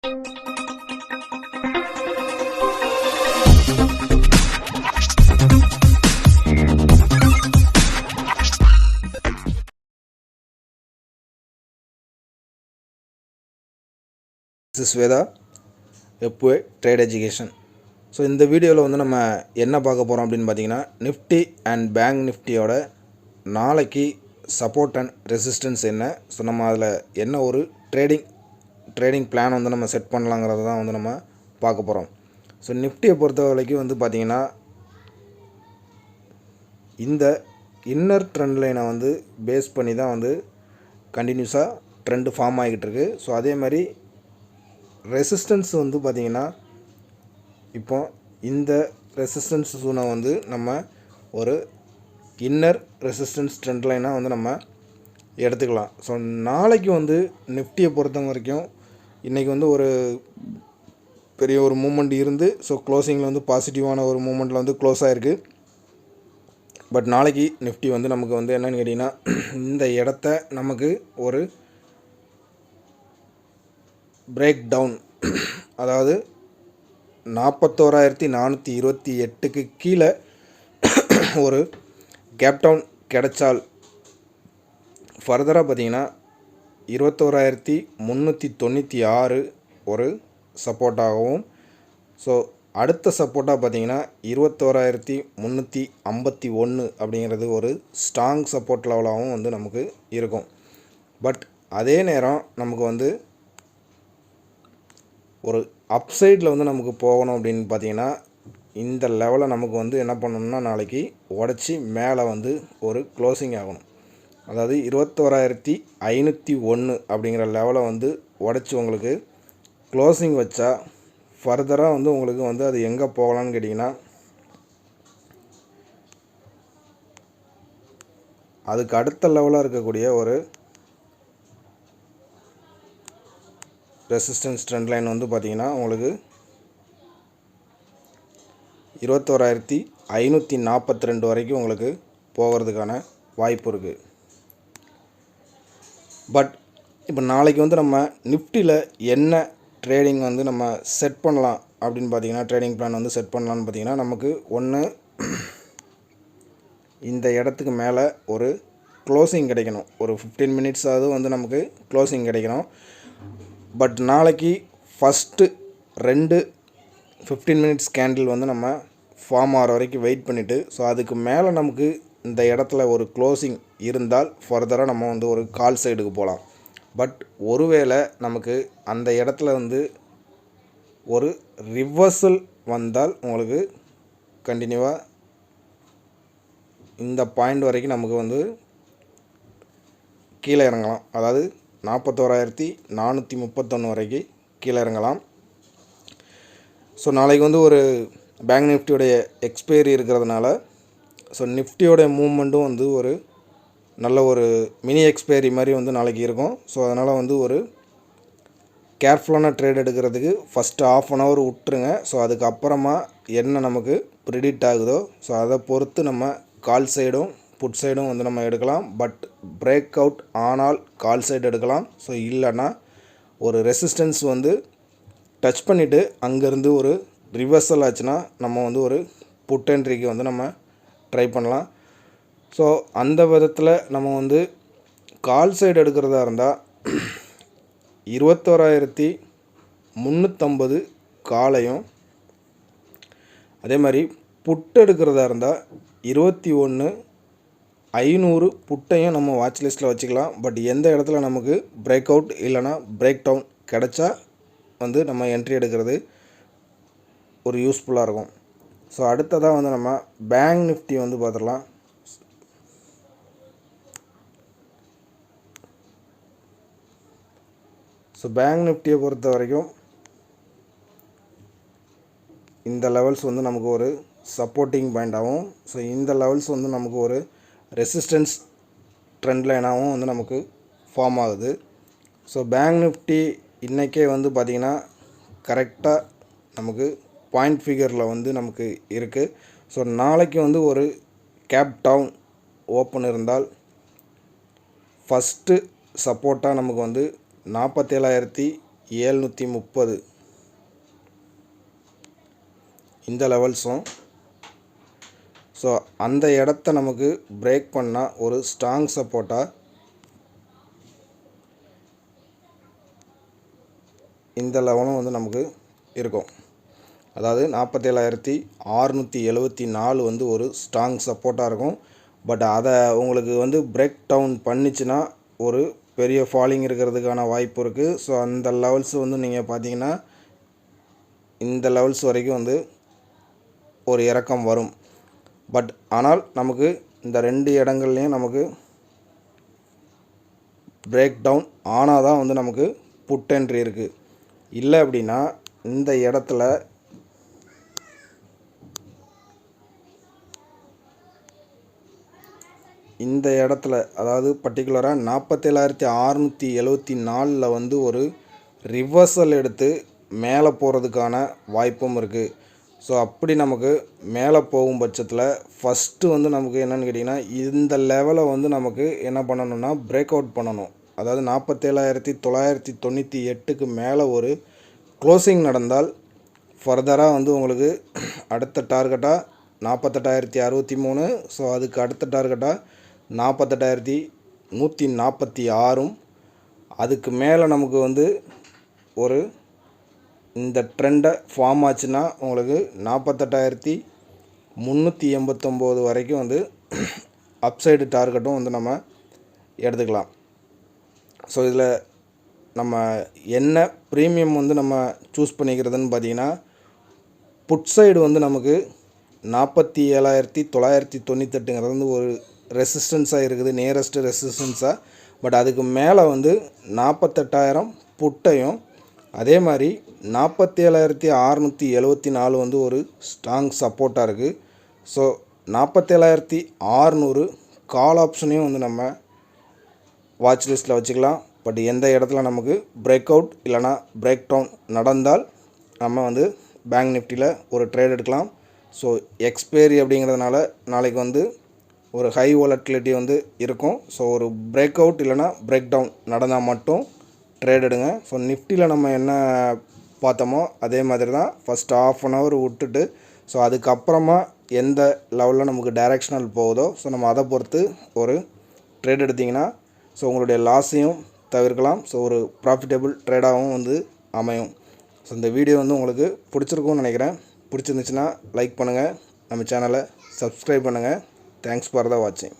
This is Veda, FOA Trade Education. So இந்த வீடியோவில் வந்து நம்ம என்ன பார்க்க போகிறோம் அப்படின்னு பார்த்தீங்கன்னா, நிஃப்டி அண்ட் பேங்க் நிஃப்டியோட நாளைக்கு சப்போர்ட் அண்ட் ரெசிஸ்டன்ஸ் என்ன, ஸோ நம்ம அதில் என்ன ஒரு ட்ரேடிங் பிளான் வந்து நம்ம செட் பண்ணலாங்கிறத தான் வந்து நம்ம பார்க்க போகிறோம். ஸோ நிஃப்டியை பொறுத்த வரைக்கும் வந்து பார்த்திங்கன்னா, இந்த இன்னர் ட்ரெண்ட் லைனை வந்து பேஸ் பண்ணி தான் வந்து கண்டினியூஸாக ட்ரெண்டு ஃபார்ம் ஆகிக்கிட்டு இருக்குது. ஸோ அதே மாதிரி ரெசிஸ்டன்ஸ் வந்து பார்த்திங்கன்னா, இப்போ இந்த ரெசிஸ்டன்ஸ் ஜோனை வந்து நம்ம ஒரு இன்னர் ரெசிஸ்டன்ஸ் ட்ரெண்ட் லைனாக வந்து நம்ம எடுத்துக்கலாம். ஸோ நாளைக்கு வந்து நிஃப்டியை பொறுத்த வரைக்கும் இன்றைக்கி வந்து ஒரு பெரிய ஒரு மூமெண்ட் இருந்து, ஸோ க்ளோசிங்கில் வந்து பாசிட்டிவான ஒரு மூமெண்ட்டில் வந்து க்ளோஸ் ஆகிருக்கு. பட் நாளைக்கு நிஃப்டி வந்து நமக்கு வந்து என்னென்னு கேட்டிங்கன்னா, இந்த இடத்த நமக்கு ஒரு பிரேக் டவுன், அதாவது 41,428க்கு கீழே ஒரு கேப் டவுன் கிடைச்சால் ஃபர்தராக பார்த்திங்கன்னா 21,396 ஒரு சப்போர்ட்டாகவும், ஸோ அடுத்த சப்போர்ட்டாக பார்த்திங்கன்னா 21,351 அப்படிங்கிறது ஒரு ஸ்ட்ராங் சப்போர்ட் லெவலாகவும் வந்து நமக்கு இருக்கும். பட் அதே நேரம் நமக்கு வந்து ஒரு அப்சைடில் வந்து நமக்கு போகணும் அப்படின்னு பார்த்திங்கன்னா, இந்த லெவலை நமக்கு வந்து என்ன பண்ணணும்னா நாளைக்கு உடச்சி மேலே வந்து ஒரு க்ளோசிங் ஆகணும். அதாவது 21,501 அப்படிங்கிற லெவலை வந்து உடச்சி உங்களுக்கு க்ளோசிங் வச்சா ஃபர்தராக வந்து உங்களுக்கு வந்து அது எங்கே போகலான்னு கேட்டிங்கன்னா, அதுக்கு அடுத்த லெவலாக இருக்கக்கூடிய ஒரு ரெசிஸ்டன்ஸ் ட்ரெண்ட் லைன் வந்து பார்த்திங்கன்னா உங்களுக்கு 21,542 வரைக்கும் உங்களுக்கு போகிறதுக்கான வாய்ப்பு இருக்குது. பட் இப்போ நாளைக்கு வந்து நம்ம நிஃப்டியில் என்ன ட்ரேடிங் வந்து நம்ம செட் பண்ணலாம் அப்படின்னு பார்த்திங்கன்னா, ட்ரேடிங் பிளான் வந்து செட் பண்ணலான்னு பார்த்திங்கன்னா, நமக்கு ஒன்று இந்த இடத்துக்கு மேலே ஒரு க்ளோசிங் கிடைக்கணும். ஒரு 15 மினிட்ஸாவது வந்து நமக்கு க்ளோசிங் கிடைக்கணும். பட் நாளைக்கு ஃபஸ்ட்டு 2 15 மினிட்ஸ் கேண்டில் வந்து நம்ம ஃபார்ம் ஆகிற வரைக்கும் வெயிட் பண்ணிவிட்டு, ஸோ அதுக்கு மேலே நமக்கு இந்த இடத்துல ஒரு க்ளோசிங் இருந்தால் ஃபர்தராக நம்ம வந்து ஒரு கால் சைடுக்கு போகலாம். பட் ஒருவேளை நமக்கு அந்த இடத்துல வந்து ஒரு ரிவர்சல் வந்தால் உங்களுக்கு கண்டினியூவாக இந்த பாயிண்ட் வரைக்கும் நமக்கு வந்து கீழே இறங்கலாம். அதாவது 41,431 வரைக்கும் கீழே இறங்கலாம். ஸோ நாளைக்கு வந்து ஒரு பேங்க் நிஃப்டியோடைய எக்ஸ்பைரி இருக்கிறதுனால, ஸோ நிஃப்டியோடைய மூவ்மெண்ட்டும் வந்து ஒரு நல்ல ஒரு மினி எக்ஸ்பைரி மாதிரி வந்து நாளைக்கு இருக்கும். ஸோ அதனால் வந்து ஒரு கேர்ஃபுல்லான ட்ரேட் எடுக்கிறதுக்கு ஃபஸ்ட்டு ½ அன் ஹவர் விட்டுருங்க. ஸோ அதுக்கப்புறமா என்ன நமக்கு ப்ரிடிக்ட் ஆகுதோ, ஸோ அதை பொறுத்து நம்ம கால் சைடும் புட் சைடும் வந்து நம்ம எடுக்கலாம். பட் பிரேக் அவுட் ஆனால் கால் சைடு எடுக்கலாம். ஸோ இல்லைன்னா ஒரு ரெசிஸ்டன்ஸ் வந்து டச் பண்ணிவிட்டு அங்கேருந்து ஒரு ரிவர்சல் ஆச்சுன்னா நம்ம வந்து ஒரு புட் என்ட்ரிக்கு வந்து நம்ம ட்ரை பண்ணலாம். ஸோ அந்த விதத்தில் நம்ம வந்து கால் சைடு எடுக்கிறதா இருந்தால் 21,350 காலையும், அதே மாதிரி புட் எடுக்கிறதா இருந்தால் 21,500 புட்டையும் நம்ம வாட்ச் லிஸ்ட்டில் வச்சுக்கலாம். பட் எந்த இடத்துல நமக்கு பிரேக் அவுட் இல்லைனா பிரேக் டவுன் கிடச்சா வந்து நம்ம என்ட்ரி எடுக்கிறது ஒரு யூஸ்ஃபுல்லாக இருக்கும். ஸோ அடுத்ததாக வந்து நம்ம பேங்க் நிஃப்டி வந்து பார்த்துடலாம். ஸோ பேங்க் நிஃப்டியை பொறுத்த வரைக்கும் இந்த லெவல்ஸ் வந்து நமக்கு ஒரு சப்போர்ட்டிங் பாயிண்டாகவும், ஸோ இந்த லெவல்ஸ் வந்து நமக்கு ஒரு ரெசிஸ்டன்ஸ் ட்ரெண்ட் லைனாகவும் வந்து நமக்கு ஃபார்ம் ஆகுது. ஸோ பேங்க் நிஃப்டி இன்றைக்கே வந்து பார்த்திங்கன்னா கரெக்டாக நமக்கு பாயிண்ட் ஃபிகரில் வந்து நமக்கு இருக்குது. ஸோ நாளைக்கு வந்து ஒரு கேப் டவுன் ஓப்பன் இருந்தால் ஃபஸ்ட்டு சப்போர்ட்டாக நமக்கு வந்து 47,200 730 இந்த லெவல்ஸும். ஸோ அந்த இடத்த நமக்கு பிரேக் பண்ணால் ஒரு ஸ்ட்ராங் சப்போர்ட்டாக இந்த லெவலும் வந்து நமக்கு இருக்கும். அதாவது 47,674 வந்து ஒரு ஸ்ட்ராங் சப்போர்ட்டாக இருக்கும். பட் அதை உங்களுக்கு வந்து பிரேக் டவுன் பண்ணிச்சுன்னா ஒரு பெரிய ஃபாலிங் இருக்கிறதுக்கான வாய்ப்பு இருக்குது. ஸோ அந்த லெவல்ஸ் வந்து நீங்கள் பார்த்தீங்கன்னா இந்த லெவல்ஸ் வரைக்கும் வந்து ஒரு இறக்கம் வரும். பட் ஆனால் நமக்கு இந்த 2 இடங்கள்லையும் நமக்கு பிரேக் டவுன் ஆனால் தான் வந்து நமக்கு புட் என்ட்ரி இருக்குது. இல்லை அப்படின்னா இந்த இடத்துல அதாவது பர்டிகுலராக 47,674 வந்து ஒரு ரிவர்சல் எடுத்து மேலே போகிறதுக்கான வாய்ப்பும் இருக்குது. ஸோ அப்படி நமக்கு மேலே போகும் பட்சத்தில் ஃபஸ்ட்டு வந்து நமக்கு என்னென்னு கேட்டிங்கன்னா இந்த லெவலை வந்து நமக்கு என்ன பண்ணணும்னா பிரேக் அவுட் பண்ணணும். அதாவது 47,998க்கு மேலே ஒரு க்ளோசிங் நடந்தால் ஃபர்தராக வந்து உங்களுக்கு அடுத்த டார்கெட்டாக 48,063. ஸோ அதுக்கு அடுத்த டார்கெட்டாக 48,146. அதுக்கு மேலே நமக்கு வந்து ஒரு இந்த ட்ரெண்டை ஃபார்ம் ஆச்சுன்னா உங்களுக்கு 48,389 வரைக்கும் வந்து அப்சைடு டார்கெட்டும் வந்து நம்ம எடுத்துக்கலாம். ஸோ இதில் நம்ம என்ன ப்ரீமியம் வந்து நம்ம சூஸ் பண்ணிக்கிறதுன்னு பார்த்தீங்கன்னா புட் சைடு வந்து நமக்கு 47,998 வந்து ஒரு ரெசிஸ்டன்ஸாக இருக்குது, நியரஸ்ட் ரெசிஸ்டன்ஸாக. பட் அதுக்கு மேலே வந்து 48,000 புட்டையும் அதே மாதிரி 47,674 வந்து ஒரு ஸ்ட்ராங் சப்போர்ட்டாக இருக்குது. ஸோ 47,600 கால் ஆப்ஷனையும் வந்து நம்ம வாட்ச் லிஸ்ட்டில் வச்சுக்கலாம். பட் எந்த இடத்துல நமக்கு பிரேக் அவுட் இல்லைனா பிரேக் டவுன் நடந்தால் நம்ம வந்து பேங்க் நிஃப்டியில் ஒரு ட்ரேட் எடுக்கலாம். ஸோ எக்ஸ்பைரி அப்படிங்கிறதுனால நாளைக்கு வந்து ஒரு ஹை வாலட்டிலிட்டி வந்து இருக்கும். ஸோ ஒரு பிரேக் அவுட் இல்லைனா பிரேக் டவுன் நடந்தால் மட்டும் ட்ரேட் எடுங்க. ஸோ நிஃப்டியில் நம்ம என்ன பார்த்தோமோ அதே மாதிரி தான் ஃபஸ்ட் ½ விட்டுட்டு ஸோ அதுக்கப்புறமா எந்த லெவலில் நமக்கு டைரெக்ஷனல் போகுதோ ஸோ நம்ம அதை பொறுத்து ஒரு ட்ரேட் எடுத்திங்கன்னா ஸோ உங்களுடைய லாஸையும் தவிர்க்கலாம். ஸோ ஒரு ப்ராஃபிட்டபிள் ட்ரேடாகவும் வந்து அமையும். ஸோ இந்த வீடியோ வந்து உங்களுக்கு பிடிச்சிருக்கும்னு நினைக்கிறேன். பிடிச்சிருந்துச்சுன்னா லைக் பண்ணுங்கள், நம்ம சேனலை சப்ஸ்கிரைப் பண்ணுங்கள். தேங்க்ஸ் ஃபார் த வாட்சிங்.